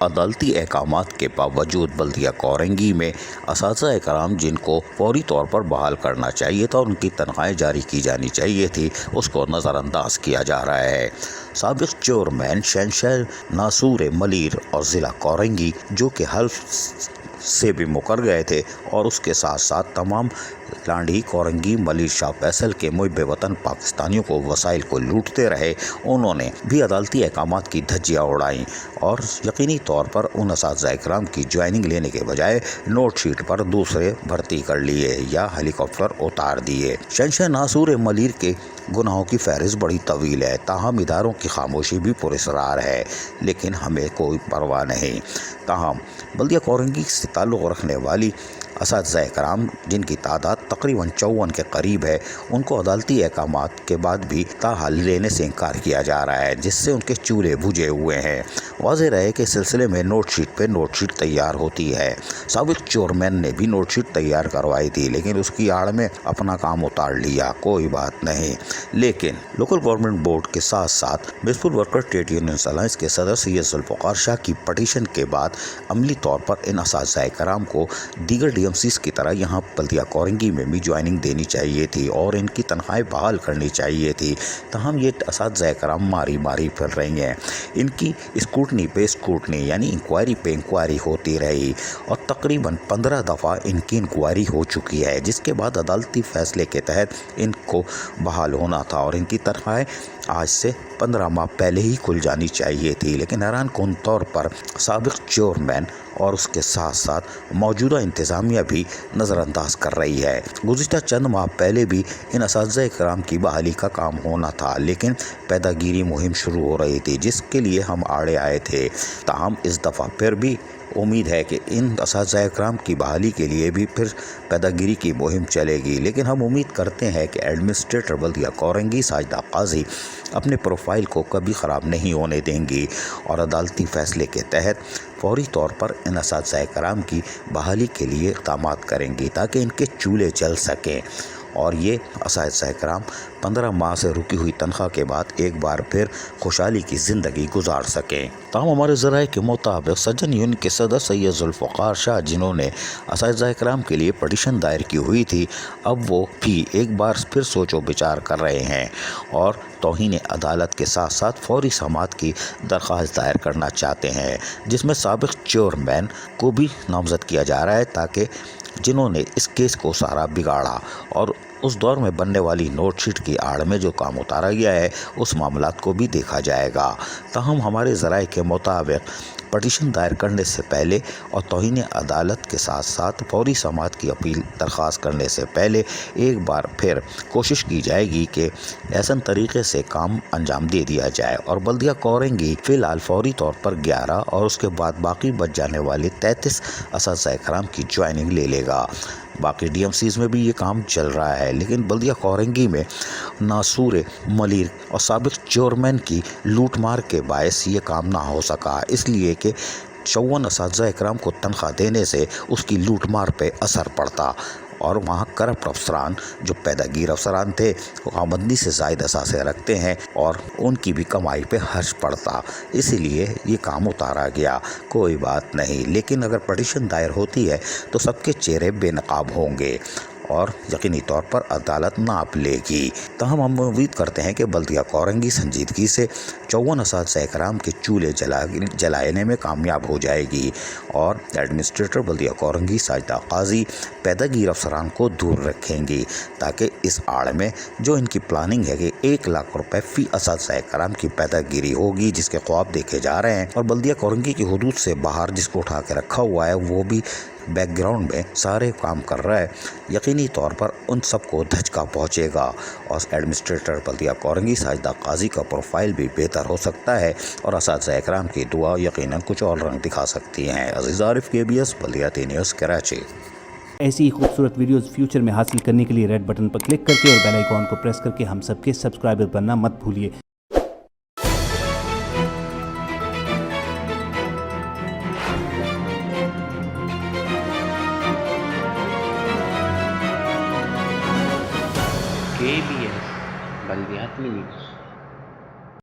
عدالتی احکامات کے باوجود بلدیہ کورنگی میں اساتذہ کرام جن کو فوری طور پر بحال کرنا چاہیے تھا اور ان کی تنخواہیں جاری کی جانی چاہیے تھی، اس کو نظر انداز کیا جا رہا ہے۔ سابق چیئرمین شہنشاہ ناصور ملیر اور ضلع کورنگی جو کہ حلف سے بھی مکر گئے تھے اور اس کے ساتھ ساتھ تمام لانڈھی، کورنگی، ملیر شاہ فیصل کے محب وطن پاکستانیوں کو وسائل کو لوٹتے رہے، انہوں نے بھی عدالتی احکامات کی دھجیاں اڑائیں اور یقینی طور پر ان اساتذہ اکرام کی جوائننگ لینے کے بجائے نوٹ شیٹ پر دوسرے بھرتی کر لیے یا ہیلی کاپٹر اتار دیے۔ شہنشاہ ناصور ملیر کے گناہوں کی فہرست بڑی طویل ہے، تاہم اداروں کی خاموشی بھی پراسرار ہے، لیکن ہمیں کوئی پرواہ نہیں۔ تاہم بلدیہ کورنگی سے تعلق رکھنے والی اساتذہ کرام جن کی تعداد تقریباً 54 کے قریب ہے، ان کو عدالتی احکامات کے بعد بھی تاحال لینے سے انکار کیا جا رہا ہے، جس سے ان کے چولہے بجھے ہوئے ہیں۔ واضح رہے کہ اس سلسلے میں نوٹ شیٹ پہ نوٹ شیٹ تیار ہوتی ہے۔ سابق چیئرمین نے بھی نوٹ شیٹ تیار کروائی تھی، لیکن اس کی آڑ میں اپنا کام اتار لیا، کوئی بات نہیں۔ لیکن لوکل گورنمنٹ بورڈ کے ساتھ ساتھ municipal worker trade union alliance کے صدر سید ذوالفقار شاہ کی پٹیشن کے بعد عملی طور پر ان اساتذہ کرام کو دیگر ڈی ایم سیز کی طرح یہاں بلدیہ کورنگی میں بھی جوائننگ دینی چاہیے تھی اور ان کی تنخواہیں بحال کرنی چاہیے تھی۔ تاہم یہ اساتذہ کرام ماری پھر رہی ہیں، ان کی اسکروٹنی پہ اسکروٹنی یعنی انکوائری پہ انکوائری ہوتی رہی اور تقریباً 15 دفعہ ان کی انکوائری ہو چکی ہے، جس کے بعد عدالتی فیصلے کے تحت ان کو بحال ہونا تھا اور ان کی تنخواہیں آج سے 15 ماہ پہلے ہی کھل جانی چاہیے تھی، لیکن حیران کن طور پر سابق چیئرمین اور اس کے ساتھ ساتھ موجودہ انتظامیہ بھی نظر انداز کر رہی ہے۔ گزشتہ چند ماہ پہلے بھی ان اساتذہ کرام کی بحالی کا کام ہونا تھا، لیکن پیدا گیری مہم شروع ہو رہی تھی جس کے لیے ہم آڑے آئے تھے۔ تاہم اس دفعہ پھر بھی امید ہے کہ ان اساتذہ کرام کی بحالی کے لیے بھی پھر پیدا گیری کی مہم چلے گی، لیکن ہم امید کرتے ہیں کہ ایڈمنسٹریٹر بلدیہ کورنگی ساجدہ قاضی اپنے پروفائل کو کبھی خراب نہیں ہونے دیں گی اور عدالتی فیصلے کے تحت فوری طور پر ان اساتذہ کرام کی بحالی کے لیے اقدامات کریں گی تاکہ ان کے چولہے جل سکیں اور یہ اساتذہ کرام 15 ماہ سے رکی ہوئی تنخواہ کے بعد ایک بار پھر خوشحالی کی زندگی گزار سکیں۔ تاہم ہمارے ذرائع کے مطابق سجن یونین کے صدر سید ذوالفقار شاہ جنہوں نے اساتذہ کرام کے لیے پٹیشن دائر کی ہوئی تھی، اب وہ بھی ایک بار پھر سوچ و بچار کر رہے ہیں اور توہین عدالت کے ساتھ ساتھ فوری سماعت کی درخواست دائر کرنا چاہتے ہیں، جس میں سابق چیئرمین کو بھی نامزد کیا جا رہا ہے تاکہ جنہوں نے اس کیس کو سارا بگاڑا اور اس دور میں بننے والی نوٹ شیٹ کی آڑ میں جو کام اتارا گیا ہے اس معاملات کو بھی دیکھا جائے گا۔ تاہم ہمارے ذرائع کے مطابق پٹیشن دائر کرنے سے پہلے اور توہین عدالت کے ساتھ ساتھ فوری سماعت کی اپیل درخواست کرنے سے پہلے ایک بار پھر کوشش کی جائے گی کہ احسن طریقے سے کام انجام دے دیا جائے اور بلدیہ کورنگی فی الحال فوری طور پر 11 اور اس کے بعد باقی بچ جانے والے 33 اساتذہ کرام کی جوائننگ لے لے گا۔ باقی ڈی ایم سیز میں بھی یہ کام چل رہا ہے، لیکن بلدیہ کورنگی میں ناصور ملیر اور سابق چیئرمین کی لوٹ مار کے باعث یہ کام نہ ہو سکا، اس لیے کہ 54 اساتذہ اکرام کو تنخواہ دینے سے اس کی لوٹ مار پہ اثر پڑتا اور وہاں کرپٹ افسران جو پیدا گیر افسران تھے وہ آمدنی سے زائد اثاثے رکھتے ہیں اور ان کی بھی کمائی پہ حرج پڑتا، اسی لیے یہ کام اتارا گیا۔ کوئی بات نہیں، لیکن اگر پٹیشن دائر ہوتی ہے تو سب کے چہرے بے نقاب ہوں گے اور یقینی طور پر عدالت ناپ لے گی۔ تاہم ہم امید کرتے ہیں کہ بلدیہ کورنگی سنجیدگی سے 54 اساتذہ کرام کے چولہے جلانے میں کامیاب ہو جائے گی اور ایڈمنسٹریٹر بلدیہ کورنگی ساجدہ قاضی پیدا گیر افسران کو دور رکھیں گی تاکہ اس آڑ میں جو ان کی پلاننگ ہے کہ 1 لاکھ روپے فی اساتذہ کرام کی پیدا گیری ہوگی جس کے خواب دیکھے جا رہے ہیں اور بلدیہ کورنگی کی حدود سے باہر جس کو اٹھا کے رکھا ہوا ہے وہ بھی بیک گراؤنڈ میں سارے کام کر رہا ہے، یقینی طور پر ان سب کو دھچکا پہنچے گا اور ایڈمنسٹریٹر بلدیہ کورنگی ساجدہ قاضی کا پروفائل بھی بہتر ہو سکتا ہے اور اساتذہ اکرام کی دعا یقیناً کچھ اور رنگ دکھا سکتی ہیں۔ عزیز عارف KBS بلدیاتی نیوز کراچی۔ ایسی ہی خوبصورت ویڈیوز فیوچر میں حاصل کرنے کے لیے ریڈ بٹن پر کلک کر کے اور بیل آئیکن کو پریس کر کے ہم سب کے سبسکرائبر بننا مت بھولیے۔ KBS بلدیاتی نیوز۔